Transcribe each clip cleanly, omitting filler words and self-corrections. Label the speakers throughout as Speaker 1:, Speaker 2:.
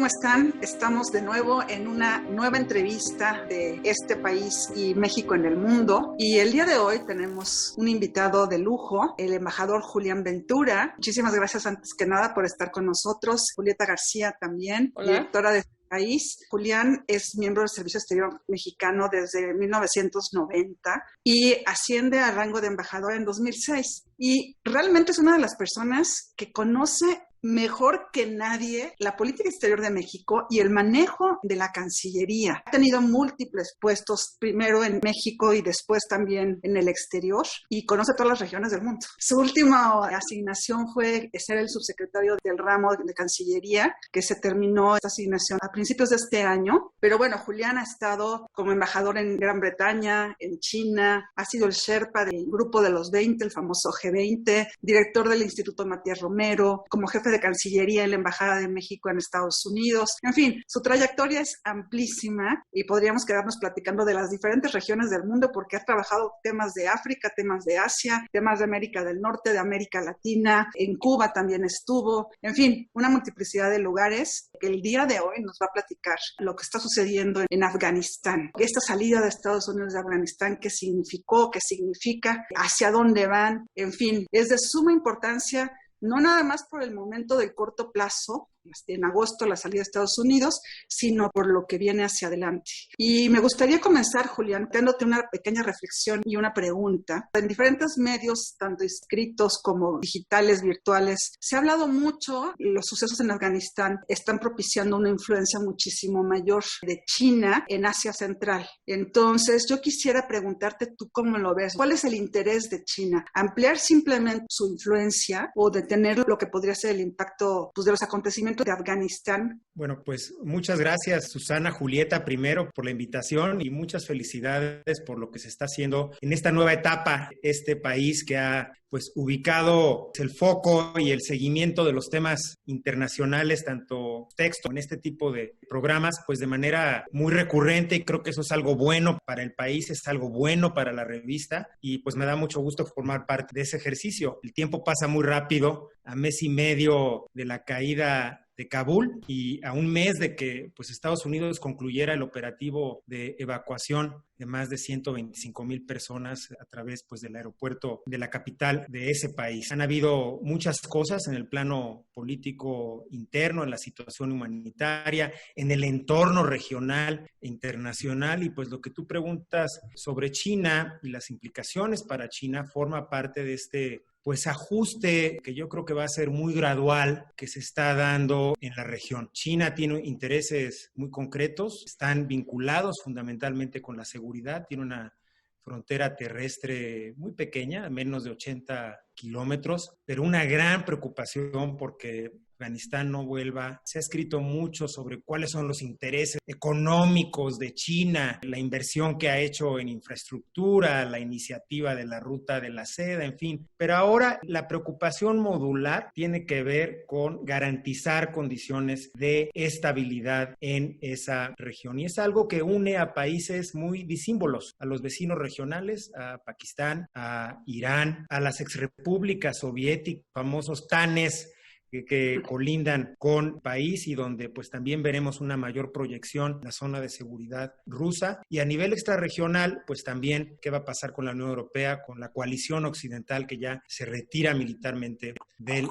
Speaker 1: están? Estamos de nuevo en una nueva entrevista de este país y México en el mundo. Y el día de hoy tenemos un invitado de lujo, el embajador Julián Ventura. Muchísimas gracias antes que nada por estar con nosotros. Julieta García también,
Speaker 2: Hola.
Speaker 1: Directora de país. Julián es miembro del Servicio Exterior Mexicano desde 1990 y asciende al rango de embajador en 2006. Y realmente es una de las personas que conoce mejor que nadie la política exterior de México y el manejo de la Cancillería. Ha tenido múltiples puestos, primero en México y después también en el exterior, y conoce todas las regiones del mundo. Su última asignación fue ser el subsecretario del ramo de Cancillería, que se terminó esta asignación a principios de este año. Pero bueno, Julián ha estado como embajador en Gran Bretaña, en China, ha sido el Sherpa del Grupo de los 20, el famoso G20, director del Instituto Matías Romero, como jefe de Cancillería en la Embajada de México en Estados Unidos. En fin, su trayectoria es amplísima y podríamos quedarnos platicando de las diferentes regiones del mundo porque ha trabajado temas de África, temas de Asia, temas de América del Norte, de América Latina, en Cuba también estuvo. En fin, una multiplicidad de lugares que el día de hoy nos va a platicar lo que está sucediendo en Afganistán. Esta salida de Estados Unidos de Afganistán, ¿qué significó? ¿Qué significa? ¿Hacia dónde van? En fin, es de suma importancia, no nada más por el momento del corto plazo, en agosto la salida de Estados Unidos, sino por lo que viene hacia adelante. Y me gustaría comenzar, Julián, dándote una pequeña reflexión y una pregunta. En diferentes medios, tanto escritos como digitales, virtuales, se ha hablado mucho, los sucesos en Afganistán están propiciando una influencia muchísimo mayor de China en Asia Central. Entonces, yo quisiera preguntarte tú cómo lo ves. ¿Cuál es el interés de China? ¿Ampliar simplemente su influencia o detener lo que podría ser el impacto de los acontecimientos de Afganistán?
Speaker 2: Bueno, pues muchas gracias, Susana, Julieta, primero por la invitación y muchas felicidades por lo que se está haciendo en esta nueva etapa, este país que ha pues ubicado el foco y el seguimiento de los temas internacionales, tanto texto en este tipo de programas, pues de manera muy recurrente, y creo que eso es algo bueno para el país, es algo bueno para la revista y pues me da mucho gusto formar parte de ese ejercicio. El tiempo pasa muy rápido, a mes y medio de la caída de Kabul y a un mes de que pues Estados Unidos concluyera el operativo de evacuación de más de 125,000 personas a través pues del aeropuerto de la capital de ese país. Han habido muchas cosas en el plano político interno, en la situación humanitaria, en el entorno regional e internacional, y pues lo que tú preguntas sobre China y las implicaciones para China forma parte de este pues ajuste que yo creo que va a ser muy gradual que se está dando en la región. China tiene intereses muy concretos, están vinculados fundamentalmente con la seguridad, tiene una frontera terrestre muy pequeña, menos de 80 kilómetros, pero una gran preocupación porque Afganistán no vuelva. Se ha escrito mucho sobre cuáles son los intereses económicos de China, la inversión que ha hecho en infraestructura, la iniciativa de la Ruta de la Seda, en fin. Pero ahora la preocupación modular tiene que ver con garantizar condiciones de estabilidad en esa región. Y es algo que une a países muy disímbolos, a los vecinos regionales, a Pakistán, a Irán, a las exrepúblicas soviéticas, famosos TANES, que colindan con país y donde pues también veremos una mayor proyección en la zona de seguridad rusa. Y a nivel extrarregional, pues también qué va a pasar con la Unión Europea, con la coalición occidental que ya se retira militarmente del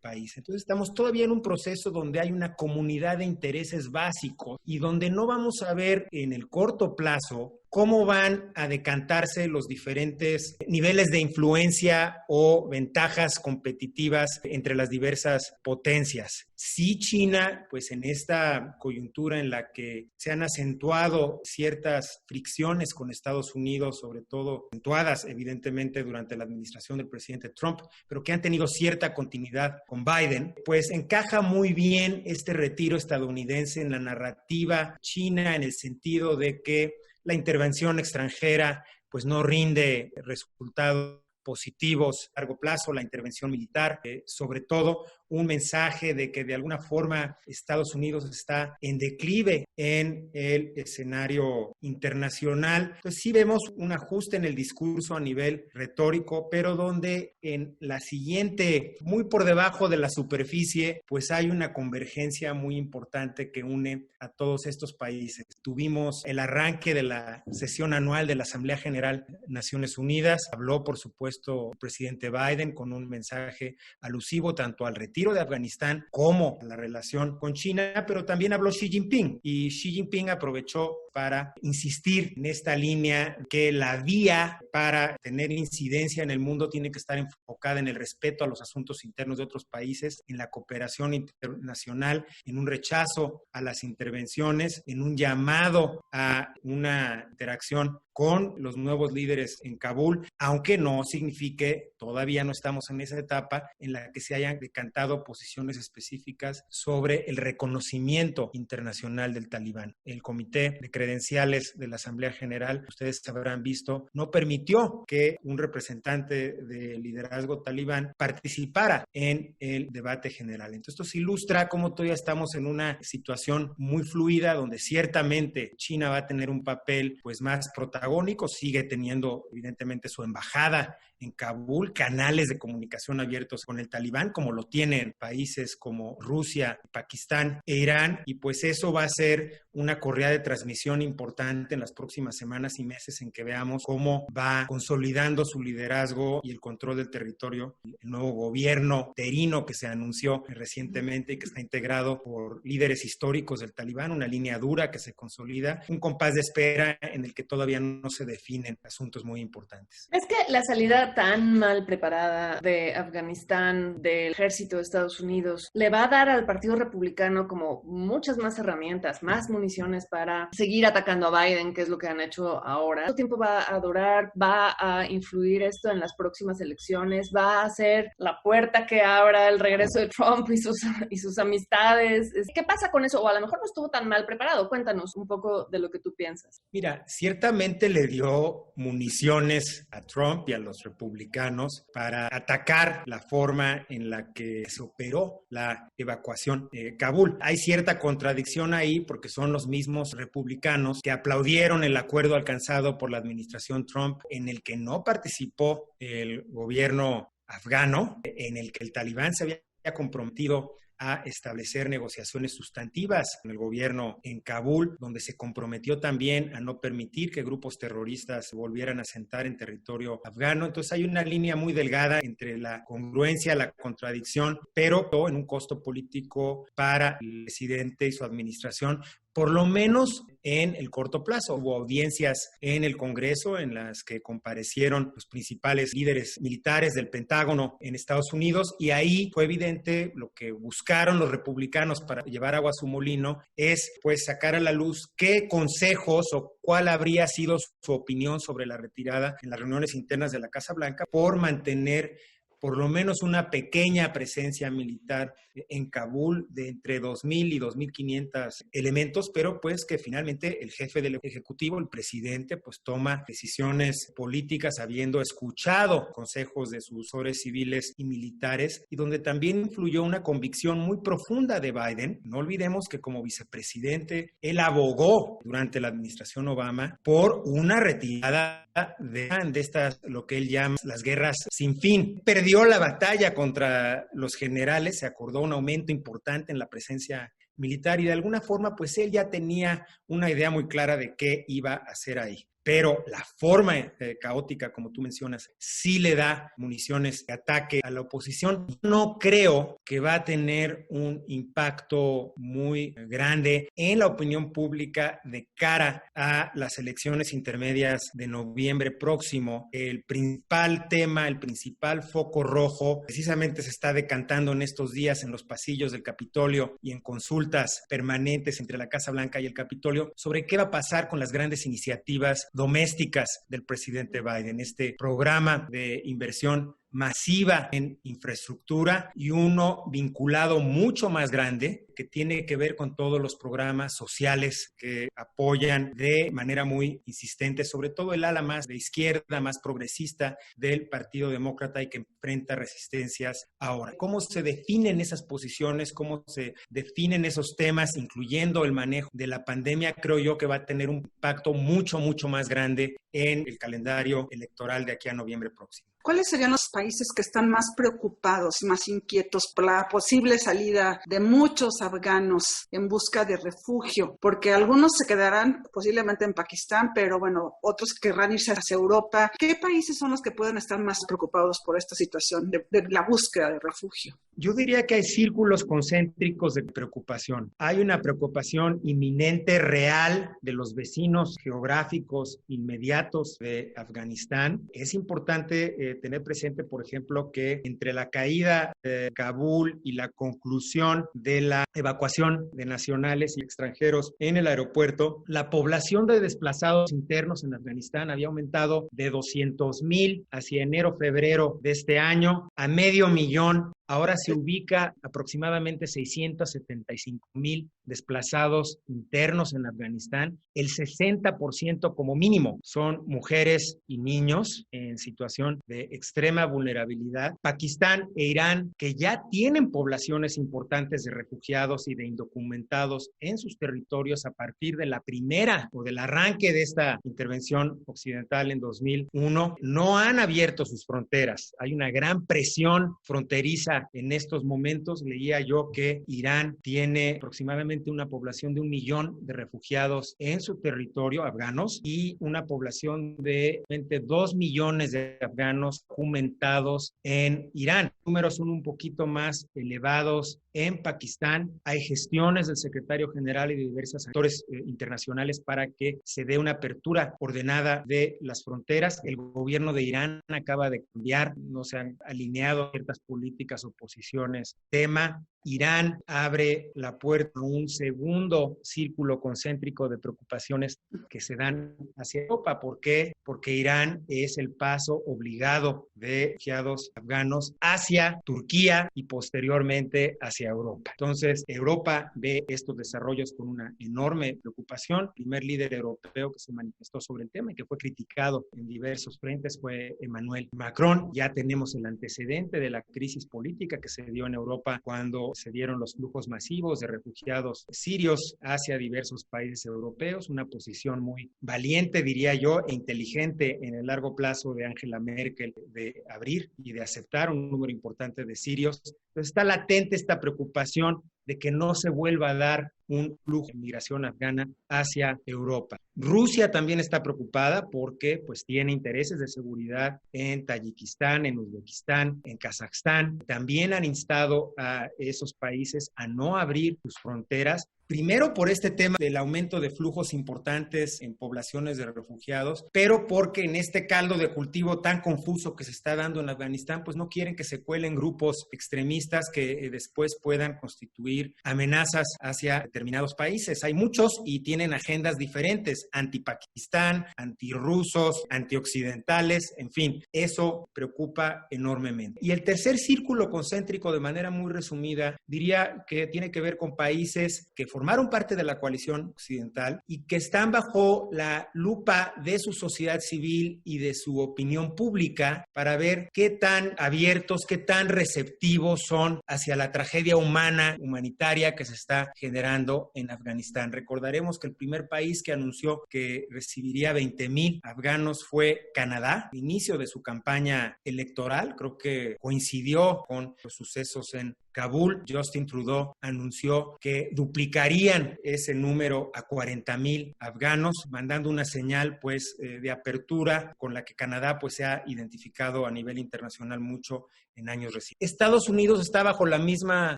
Speaker 2: país. Entonces estamos todavía en un proceso donde hay una comunidad de intereses básicos y donde no vamos a ver en el corto plazo cómo van a decantarse los diferentes niveles de influencia o ventajas competitivas entre las diversas potencias. Sí, China, pues en esta coyuntura en la que se han acentuado ciertas fricciones con Estados Unidos, sobre todo acentuadas evidentemente durante la administración del presidente Trump, pero que han tenido cierta continuidad con Biden, pues encaja muy bien este retiro estadounidense en la narrativa china en el sentido de que la intervención extranjera pues no rinde resultados positivos a largo plazo, la intervención militar, sobre todo un mensaje de que de alguna forma Estados Unidos está en declive en el escenario internacional. Entonces sí vemos un ajuste en el discurso a nivel retórico, pero donde en la siguiente, muy por debajo de la superficie, pues hay una convergencia muy importante que une a todos estos países. Tuvimos el arranque de la sesión anual de la Asamblea General de Naciones Unidas. Habló, por supuesto, el presidente Biden con un mensaje alusivo tanto al retiro de Afganistán como a la relación con China, pero también habló Xi Jinping, y Xi Jinping aprovechó para insistir en esta línea que la vía para tener incidencia en el mundo tiene que estar enfocada en el respeto a los asuntos internos de otros países, en la cooperación internacional, en un rechazo a las intervenciones, en un llamado a una interacción con los nuevos líderes en Kabul, aunque no signifique, todavía no estamos en esa etapa en la que se hayan decantado posiciones específicas sobre el reconocimiento internacional del Talibán. El Comité de Credenciales de la Asamblea General, ustedes habrán visto, no permitió que un representante del liderazgo talibán participara en el debate general. Entonces, esto se ilustra cómo todavía estamos en una situación muy fluida, donde ciertamente China va a tener un papel pues más protagónico, sigue teniendo evidentemente su embajada en Kabul, canales de comunicación abiertos con el Talibán, como lo tienen países como Rusia, Pakistán e Irán, y pues eso va a ser una correa de transmisión importante en las próximas semanas y meses en que veamos cómo va consolidando su liderazgo y el control del territorio el nuevo gobierno interino que se anunció recientemente y que está integrado por líderes históricos del Talibán, una línea dura que se consolida, un compás de espera en el que todavía no se definen asuntos muy importantes.
Speaker 3: Es que la salida tan mal preparada de Afganistán, del ejército de Estados Unidos, le va a dar al Partido Republicano como muchas más herramientas, más municiones para seguir atacando a Biden, que es lo que han hecho ahora. ¿Cuánto tiempo va a durar? ¿Va a influir esto en las próximas elecciones? ¿Va a ser la puerta que abra el regreso de Trump y sus amistades? ¿Qué pasa con eso? O a lo mejor no estuvo tan mal preparado. Cuéntanos un poco de lo que tú piensas.
Speaker 2: Mira, ciertamente le dio municiones a Trump y a los republicanos para atacar la forma en la que se operó la evacuación de Kabul. Hay cierta contradicción ahí porque son los mismos republicanos que aplaudieron el acuerdo alcanzado por la administración Trump, en el que no participó el gobierno afgano, en el que el Talibán se había comprometido a establecer negociaciones sustantivas con el gobierno en Kabul, donde se comprometió también a no permitir que grupos terroristas volvieran a asentar en territorio afgano. Entonces hay una línea muy delgada entre la congruencia, la contradicción, pero todo en un costo político para el presidente y su administración, por lo menos en el corto plazo. Hubo audiencias en el Congreso en las que comparecieron los principales líderes militares del Pentágono en Estados Unidos, y ahí fue evidente lo que buscaron los republicanos para llevar agua a su molino es pues sacar a la luz qué consejos o cuál habría sido su opinión sobre la retirada en las reuniones internas de la Casa Blanca por mantener por lo menos una pequeña presencia militar en Kabul de entre 2,000 y 2,500 elementos, pero pues que finalmente el jefe del Ejecutivo, el presidente, pues toma decisiones políticas habiendo escuchado consejos de sus asesores civiles y militares, y donde también influyó una convicción muy profunda de Biden. No olvidemos que como vicepresidente, él abogó durante la administración Obama por una retirada de estas, lo que él llama las guerras sin fin. Perdió la batalla contra los generales, se acordó un aumento importante en la presencia militar y de alguna forma pues él ya tenía una idea muy clara de qué iba a hacer ahí. Pero la forma caótica, como tú mencionas, sí le da municiones de ataque a la oposición. No creo que va a tener un impacto muy grande en la opinión pública de cara a las elecciones intermedias de noviembre próximo. El principal tema, el principal foco rojo, precisamente se está decantando en estos días en los pasillos del Capitolio y en consultas permanentes entre la Casa Blanca y el Capitolio sobre qué va a pasar con las grandes iniciativas domésticas del presidente Biden, este programa de inversión masiva en infraestructura y uno vinculado mucho más grande que tiene que ver con todos los programas sociales que apoyan de manera muy insistente, sobre todo el ala más de izquierda, más progresista del Partido Demócrata y que enfrenta resistencias ahora. ¿Cómo se definen esas posiciones? ¿Cómo se definen esos temas, incluyendo el manejo de la pandemia? Creo yo que va a tener un impacto mucho más grande en el calendario electoral de aquí a noviembre próximo.
Speaker 1: ¿Cuáles serían los países que están más preocupados, más inquietos por la posible salida de muchos afganos en busca de refugio? Porque algunos se quedarán posiblemente en Pakistán, pero bueno, otros querrán irse hacia Europa. ¿Qué países son los que pueden estar más preocupados por esta situación de la búsqueda de refugio?
Speaker 2: Yo diría que hay círculos concéntricos de preocupación. Hay una preocupación inminente, real, de los vecinos geográficos inmediatos de Afganistán. Es importante tener presente, por ejemplo, que entre la caída de Kabul y la conclusión de la evacuación de nacionales y extranjeros en el aeropuerto, la población de desplazados internos en Afganistán había aumentado de 200,000 hacia enero-febrero de este año a 500,000. Ahora se ubica aproximadamente 675,000 desplazados internos en Afganistán. El 60% como mínimo son mujeres y niños en situación de extrema vulnerabilidad. Pakistán e Irán, que ya tienen poblaciones importantes de refugiados y de indocumentados en sus territorios a partir de la primera o del arranque de esta intervención occidental en 2001, no han abierto sus fronteras. Hay una gran presión fronteriza en estos momentos. Leía yo que Irán tiene aproximadamente una población de 1 millón de refugiados en su territorio, afganos, y una población de 2 millones de afganos documentados en Irán. Los números son un poquito más elevados en Pakistán. Hay gestiones del secretario general y de diversos actores internacionales para que se dé una apertura ordenada de las fronteras. El gobierno de Irán acaba de cambiar, no se han alineado ciertas políticas o posiciones. Tema: Irán abre la puerta a un segundo círculo concéntrico de preocupaciones que se dan hacia Europa. ¿Por qué? Porque Irán es el paso obligado de refugiados afganos hacia Turquía y posteriormente hacia Europa. Entonces, Europa ve estos desarrollos con una enorme preocupación. El primer líder europeo que se manifestó sobre el tema y que fue criticado en diversos frentes fue Emmanuel Macron. Ya tenemos el antecedente de la crisis política que se dio en Europa cuando se dieron los flujos masivos de refugiados sirios hacia diversos países europeos. Una posición muy valiente, diría yo, e inteligente en el largo plazo de Angela Merkel de abrir y de aceptar un número importante de sirios. Entonces está latente esta preocupación de que no se vuelva a dar un flujo de migración afgana hacia Europa. Rusia también está preocupada porque pues tiene intereses de seguridad en Tayikistán, en Uzbekistán, en Kazajstán. También han instado a esos países a no abrir sus fronteras. Primero por este tema del aumento de flujos importantes en poblaciones de refugiados, pero porque en este caldo de cultivo tan confuso que se está dando en Afganistán, pues no quieren que se cuelen grupos extremistas que después puedan constituir amenazas hacia determinados países. Hay muchos y tienen agendas diferentes, anti-Pakistán, antirrusos, antioccidentales, en fin, eso preocupa enormemente. Y el tercer círculo concéntrico, de manera muy resumida, diría que tiene que ver con países que formaron parte de la coalición occidental y que están bajo la lupa de su sociedad civil y de su opinión pública para ver qué tan abiertos, qué tan receptivos son hacia la tragedia humanitaria que se está generando en Afganistán. Recordaremos que el primer país que anunció que recibiría 20,000 afganos fue Canadá, al inicio de su campaña electoral. Creo que coincidió con los sucesos en Kabul. Justin Trudeau anunció que duplicarían ese número a 40,000 afganos, mandando una señal pues de apertura con la que Canadá pues se ha identificado a nivel internacional mucho en años recientes. Estados Unidos está bajo la misma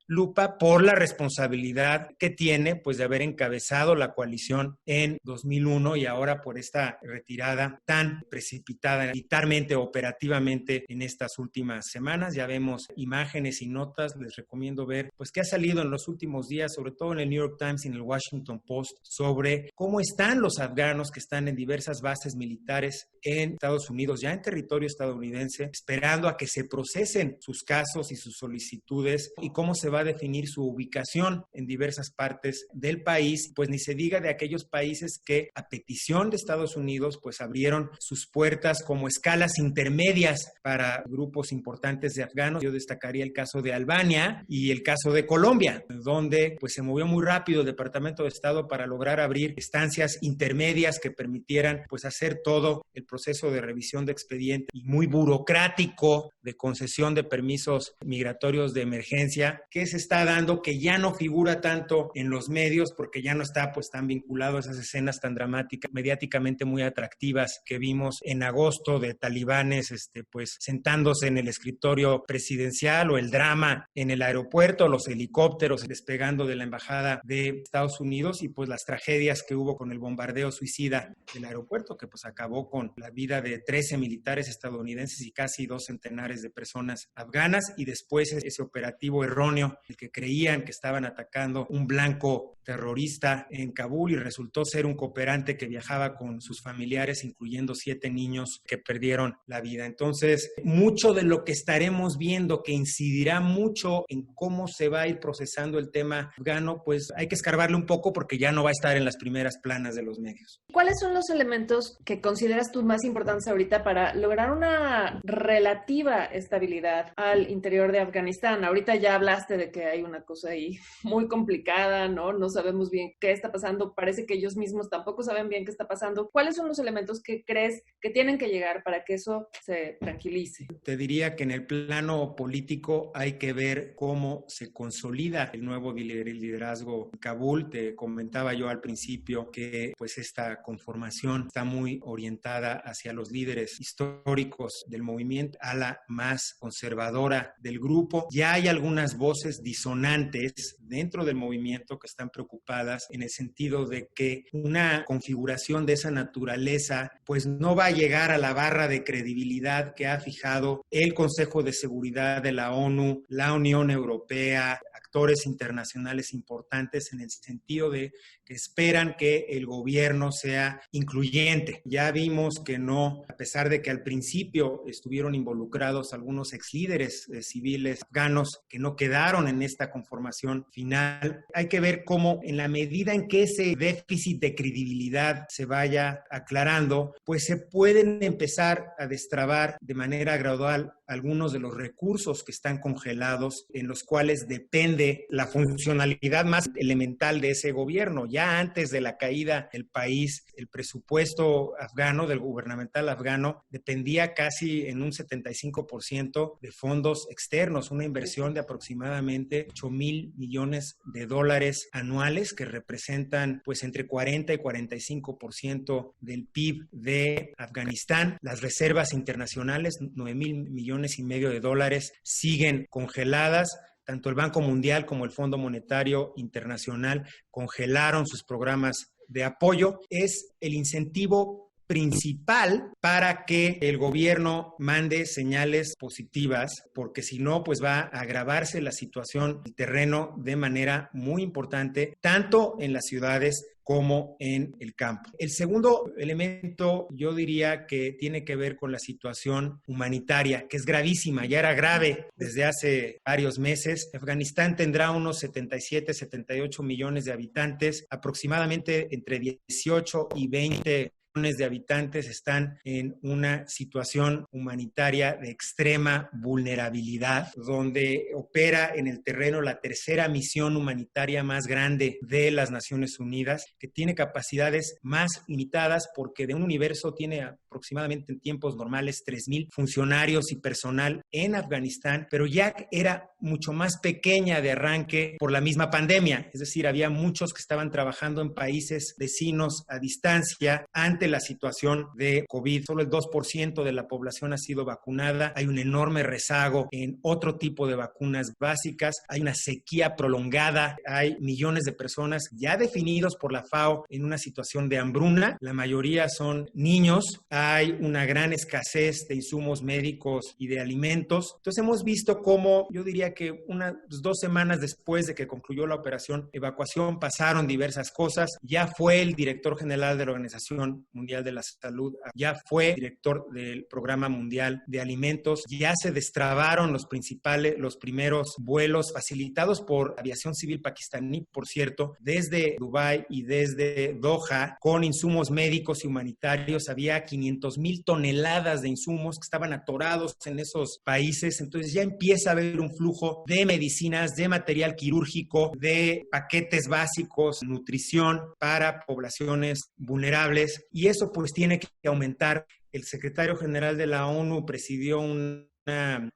Speaker 2: lupa por la responsabilidad que tiene pues de haber encabezado la coalición en 2001 y ahora por esta retirada tan precipitada militarmente, operativamente en estas últimas semanas. Ya vemos imágenes y notas, les recomiendo ver, pues qué ha salido en los últimos días, sobre todo en el New York Times y en el Washington Post, sobre cómo están los afganos que están en diversas bases militares en Estados Unidos, ya en territorio estadounidense, esperando a que se procesen sus casos y sus solicitudes y cómo se va a definir su ubicación en diversas partes del país, pues ni se diga de aquellos países que a petición de Estados Unidos pues abrieron sus puertas como escalas intermedias para grupos importantes de afganos. Yo destacaría el caso de Albania y el caso de Colombia, donde pues se movió muy rápido el Departamento de Estado para lograr abrir estancias intermedias que permitieran pues hacer todo el proceso de revisión de expediente y muy burocrático de concesión de permisos migratorios de emergencia que se está dando, que ya no figura tanto en los medios porque ya no está pues tan vinculado a esas escenas tan dramáticas, mediáticamente muy atractivas que vimos en agosto de talibanes pues sentándose en el escritorio presidencial, o el drama en el aeropuerto, los helicópteros despegando de la embajada de Estados Unidos y pues las tragedias que hubo con el bombardeo suicida del aeropuerto que pues acabó con la vida de 13 militares estadounidenses y casi 2 centenares de personas afganas, y después ese operativo erróneo, el que creían que estaban atacando un blanco terrorista en Kabul y resultó ser un cooperante que viajaba con sus familiares, incluyendo 7 niños que perdieron la vida. Entonces, mucho de lo que estaremos viendo que incidirá mucho en cómo se va a ir procesando el tema afgano, pues hay que escarbarle un poco porque ya no va a estar en las primeras planas de los medios.
Speaker 3: ¿Cuáles son los elementos que consideras tú más importantes ahorita para lograr una relativa estabilidad al interior de Afganistán? Ahorita ya hablaste de que hay una cosa ahí muy complicada, ¿no? No sabemos bien qué está pasando, parece que ellos mismos tampoco saben bien qué está pasando. ¿Cuáles son los elementos que crees que tienen que llegar para que eso se tranquilice?
Speaker 2: Te diría que en el plano político hay que ver cómo se consolida el nuevo liderazgo en Kabul. Te comentaba yo al principio que pues esta conformación está muy orientada hacia los líderes históricos del movimiento, a la más conservadora del grupo. Ya hay algunas voces disonantes dentro del movimiento que están preocupadas en el sentido de que una configuración de esa naturaleza pues no va a llegar a la barra de credibilidad que ha fijado el Consejo de Seguridad de la ONU, la Unión Europea, actores internacionales importantes, en el sentido de que esperan que el gobierno sea incluyente. Ya vimos que no, a pesar de que al principio estuvieron involucrados algunos exlíderes civiles afganos que no quedaron en esta conformación final. Hay que ver cómo en la medida en que ese déficit de credibilidad se vaya aclarando, pues se pueden empezar a destrabar de manera gradual algunos de los recursos que están congelados, en los cuales depende la funcionalidad más elemental de ese gobierno. Ya antes de la caída del país, el presupuesto afgano, del gubernamental afgano, dependía casi en un 75% de fondos externos, una inversión de aproximadamente 8,000 millones de dólares anuales, que representan pues entre 40 y 45% del PIB de Afganistán. Las reservas internacionales, 9,000 millones y medio de dólares, siguen congeladas. Tanto el Banco Mundial como el Fondo Monetario Internacional congelaron sus programas de apoyo. Es el incentivo principal para que el gobierno mande señales positivas, porque si no, pues va a agravarse la situación del terreno de manera muy importante, tanto en las ciudades como en el campo. El segundo elemento, yo diría que tiene que ver con la situación humanitaria, que es gravísima, ya era grave desde hace varios meses. Afganistán tendrá unos 77, 78 millones de habitantes, aproximadamente entre 18 y 20 millones de habitantes están en una situación humanitaria de extrema vulnerabilidad, donde opera en el terreno la tercera misión humanitaria más grande de las Naciones Unidas, que tiene capacidades más limitadas porque de un universo tiene aproximadamente en tiempos normales 3,000 funcionarios y personal en Afganistán, pero ya era mucho más pequeña de arranque por la misma pandemia, es decir, había muchos que estaban trabajando en países vecinos a distancia ante la situación de COVID. Solo el 2% de la población ha sido vacunada, hay un enorme rezago en otro tipo de vacunas básicas, hay una sequía prolongada, hay millones de personas ya definidos por la FAO en una situación de hambruna, la mayoría son niños, hay una gran escasez de insumos médicos y de alimentos. Entonces hemos visto cómo, yo diría decía que unas 2 semanas después de que concluyó la operación evacuación pasaron diversas cosas. Ya fue el director general de la Organización Mundial de la Salud, ya fue director del Programa Mundial de Alimentos, ya se destrabaron los primeros vuelos facilitados por Aviación Civil Pakistaní, por cierto, desde Dubái y desde Doha, con insumos médicos y humanitarios. Había 500,000 toneladas de insumos que estaban atorados en esos países. Entonces ya empieza a haber un flujo de medicinas, de material quirúrgico, de paquetes básicos, nutrición para poblaciones vulnerables, y eso pues tiene que aumentar. El secretario general de la ONU presidió una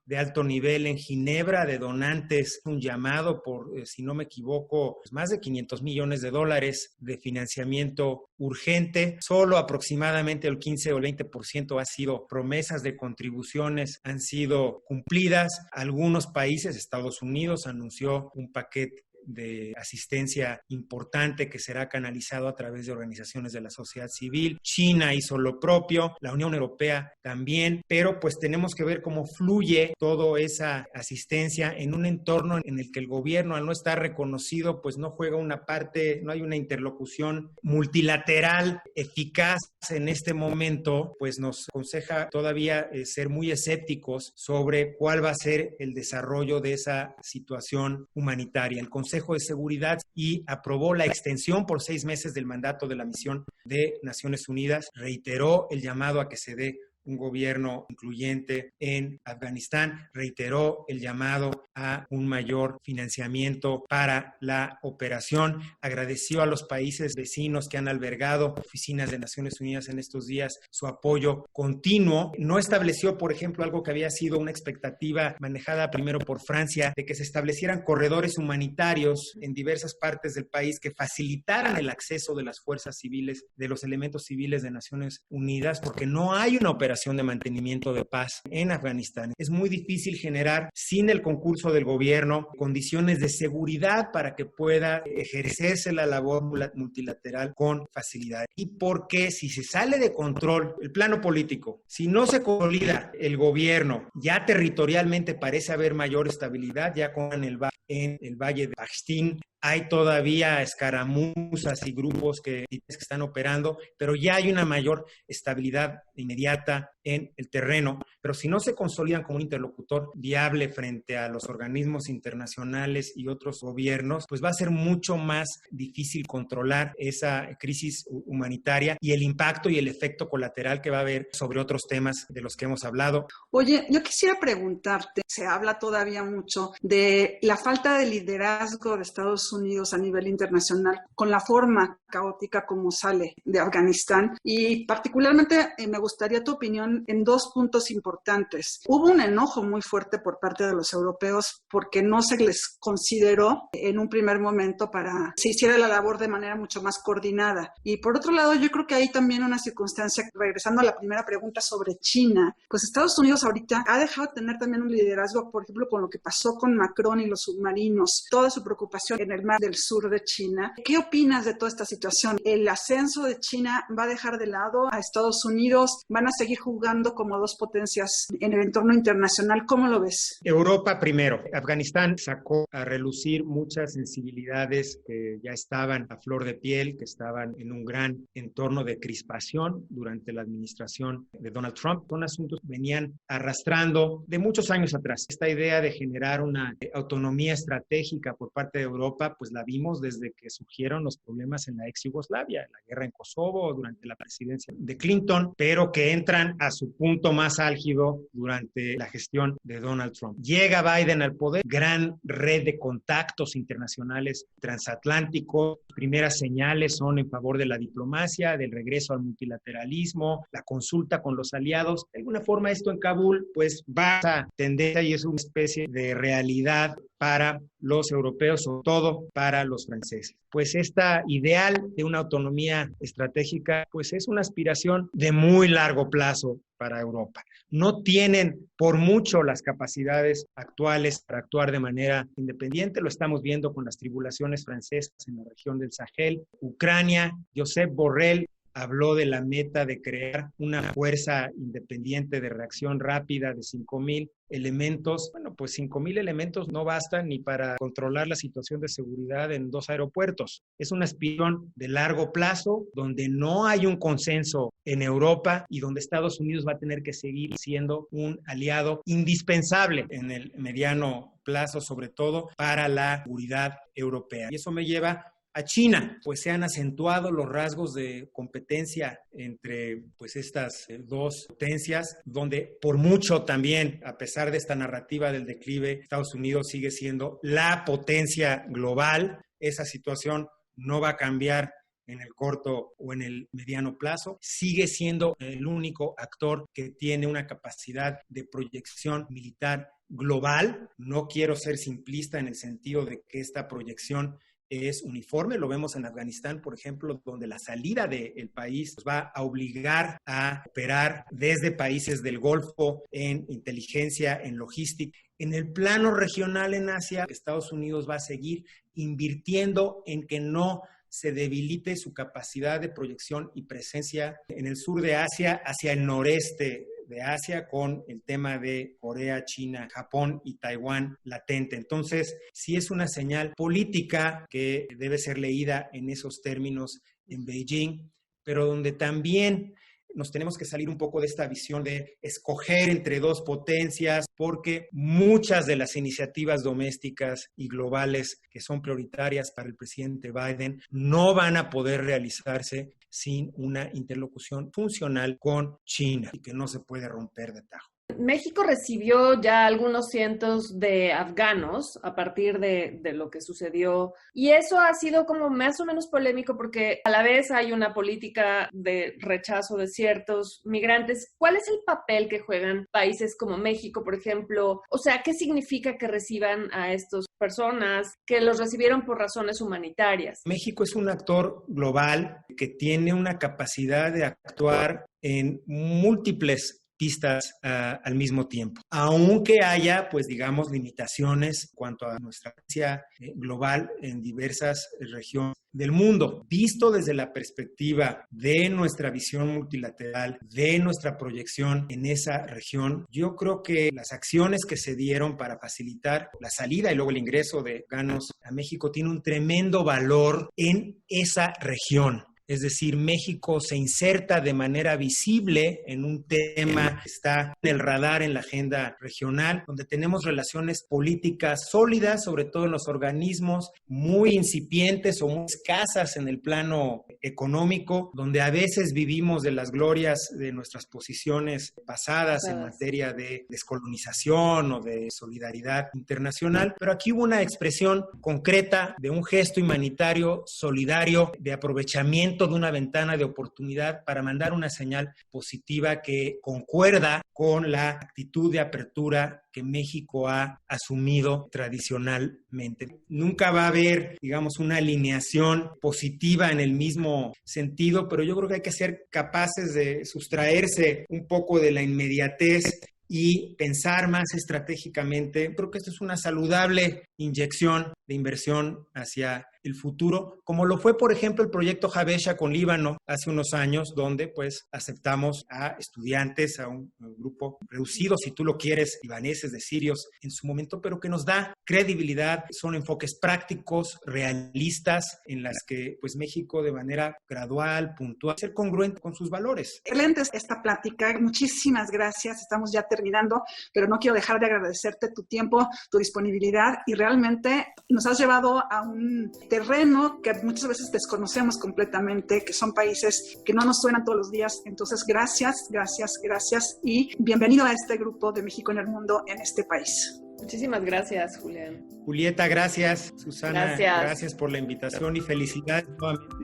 Speaker 2: de alto nivel en Ginebra de donantes, un llamado por, si no me equivoco, pues más de $500 millones de financiamiento urgente. Solo aproximadamente el 15 o el 20% ha sido promesas de contribuciones, han sido cumplidas. Algunos países, Estados Unidos anunció un paquete de asistencia importante que será canalizado a través de organizaciones de la sociedad civil. China hizo lo propio, la Unión Europea también, pero pues tenemos que ver cómo fluye toda esa asistencia en un entorno en el que el gobierno, al no estar reconocido, pues no juega una parte, no hay una interlocución multilateral eficaz en este momento. Pues nos aconseja todavía ser muy escépticos sobre cuál va a ser el desarrollo de esa situación humanitaria. El Consejo de Seguridad y aprobó la extensión por 6 meses del mandato de la misión de Naciones Unidas, reiteró el llamado a que se dé un gobierno incluyente en Afganistán, reiteró el llamado a un mayor financiamiento para la operación, agradeció a los países vecinos que han albergado oficinas de Naciones Unidas en estos días su apoyo continuo. No estableció, por ejemplo, algo que había sido una expectativa manejada primero por Francia, de que se establecieran corredores humanitarios en diversas partes del país que facilitaran el acceso de las fuerzas civiles, de los elementos civiles de Naciones Unidas, porque no hay una operación de mantenimiento de paz en Afganistán. Es muy difícil generar, sin el concurso del gobierno, condiciones de seguridad para que pueda ejercerse la labor multilateral con facilidad. Y porque si se sale de control el plano político, si no se consolida el gobierno, ya territorialmente parece haber mayor estabilidad, ya con en el Valle de Baghstin hay todavía escaramuzas y grupos que están operando, pero ya hay una mayor estabilidad inmediata en el terreno. Pero si no se consolidan como un interlocutor viable frente a los organismos internacionales y otros gobiernos, pues va a ser mucho más difícil controlar esa crisis humanitaria y el impacto y el efecto colateral que va a haber sobre otros temas de los que hemos hablado.
Speaker 1: Oye, yo quisiera preguntarte, se habla todavía mucho de la falta de liderazgo de Estados Unidos a nivel internacional con la forma caótica como sale de Afganistán, y particularmente me gustaría tu opinión en 2 puntos importantes. Hubo un enojo muy fuerte por parte de los europeos porque no se les consideró en un primer momento para que se hiciera la labor de manera mucho más coordinada. Y por otro lado, yo creo que hay también una circunstancia, regresando a la primera pregunta sobre China, pues Estados Unidos ahorita ha dejado de tener también un liderazgo, por ejemplo, con lo que pasó con Macron y los submarinos, toda su preocupación en el mar del sur de China. ¿Qué opinas de toda esta situación? ¿El ascenso de China va a dejar de lado a Estados Unidos? ¿Van a seguir jugando como 2 potencias en el entorno internacional? ¿Cómo lo ves?
Speaker 2: Europa primero. Afganistán sacó a relucir muchas sensibilidades que ya estaban a flor de piel, que estaban en un gran entorno de crispación durante la administración de Donald Trump. Son asuntos que venían arrastrando de muchos años atrás. Esta idea de generar una autonomía estratégica por parte de Europa, pues la vimos desde que surgieron los problemas en la ex Yugoslavia, la guerra en Kosovo durante la presidencia de Clinton, pero que entran a su punto más álgido durante la gestión de Donald Trump. Llega Biden al poder, gran red de contactos internacionales transatlánticos, primeras señales son en favor de la diplomacia, del regreso al multilateralismo, la consulta con los aliados. De alguna forma esto en Kabul pues va a tendencia y es una especie de realidad para los europeos, sobre todo para los franceses. Pues esta ideal de una autonomía estratégica, pues es una aspiración de muy largo plazo para Europa. No tienen por mucho las capacidades actuales para actuar de manera independiente. Lo estamos viendo con las tribulaciones francesas en la región del Sahel, Ucrania. Josep Borrell habló de la meta de crear una fuerza independiente de reacción rápida de 5,000 elementos. Bueno, pues 5,000 elementos no bastan ni para controlar la situación de seguridad en 2 aeropuertos. Es una aspiración de largo plazo donde no hay un consenso en Europa y donde Estados Unidos va a tener que seguir siendo un aliado indispensable en el mediano plazo, sobre todo para la seguridad europea. Y eso me lleva a China, pues se han acentuado los rasgos de competencia entre pues estas dos potencias, donde por mucho también, a pesar de esta narrativa del declive, Estados Unidos sigue siendo la potencia global. Esa situación no va a cambiar en el corto o en el mediano plazo. Sigue siendo el único actor que tiene una capacidad de proyección militar global. No quiero ser simplista en el sentido de que esta proyección es uniforme, lo vemos en Afganistán, por ejemplo, donde la salida del país va a obligar a operar desde países del Golfo en inteligencia, en logística. En el plano regional en Asia, Estados Unidos va a seguir invirtiendo en que no se debilite su capacidad de proyección y presencia en el sur de Asia, hacia el noreste de Asia, con el tema de Corea, China, Japón y Taiwán latente. Entonces, sí es una señal política que debe ser leída en esos términos en Beijing, pero donde también nos tenemos que salir un poco de esta visión de escoger entre dos potencias, porque muchas de las iniciativas domésticas y globales que son prioritarias para el presidente Biden no van a poder realizarse sin una interlocución funcional con China y que no se puede romper de tajo.
Speaker 3: México recibió ya algunos cientos de afganos a partir de lo que sucedió, y eso ha sido como más o menos polémico porque a la vez hay una política de rechazo de ciertos migrantes. ¿Cuál es el papel que juegan países como México, por ejemplo? O sea, ¿qué significa que reciban a estas personas que los recibieron por razones humanitarias?
Speaker 2: México es un actor global que tiene una capacidad de actuar en múltiples pistas al mismo tiempo. Aunque haya, pues digamos, limitaciones en cuanto a nuestra presencia global en diversas regiones del mundo. Visto desde la perspectiva de nuestra visión multilateral, de nuestra proyección en esa región, yo creo que las acciones que se dieron para facilitar la salida y luego el ingreso de afganos a México tiene un tremendo valor en esa región. Es decir, México se inserta de manera visible en un tema que está en el radar en la agenda regional, donde tenemos relaciones políticas sólidas, sobre todo en los organismos muy incipientes o muy escasas en el plano económico, donde a veces vivimos de las glorias de nuestras posiciones pasadas en materia de descolonización o de solidaridad internacional, pero aquí hubo una expresión concreta de un gesto humanitario solidario de aprovechamiento de una ventana de oportunidad para mandar una señal positiva que concuerda con la actitud de apertura que México ha asumido tradicionalmente. Nunca va a haber, digamos, una alineación positiva en el mismo sentido, pero yo creo que hay que ser capaces de sustraerse un poco de la inmediatez y pensar más estratégicamente. Creo que esto es una saludable inyección de inversión hacia el futuro, como lo fue, por ejemplo, el proyecto Habesha con Líbano hace unos años, donde pues aceptamos a estudiantes, a un grupo reducido, si tú lo quieres, libaneses, de sirios en su momento, pero que nos da credibilidad. Son enfoques prácticos, realistas, en las que pues México de manera gradual, puntual, ser congruente con sus valores.
Speaker 1: Excelente esta plática, muchísimas gracias. Estamos ya terminando, pero no quiero dejar de agradecerte tu tiempo, tu disponibilidad, y realmente nos has llevado a un terreno que muchas veces desconocemos completamente, que son países que no nos suenan todos los días. Entonces, gracias, gracias, gracias, y bienvenido a este grupo de México en el mundo, en este país.
Speaker 3: Muchísimas gracias, Julián.
Speaker 2: Julieta, gracias. Susana, gracias por la invitación y felicidades nuevamente.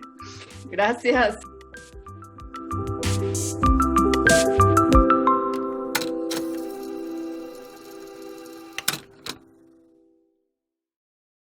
Speaker 3: Gracias.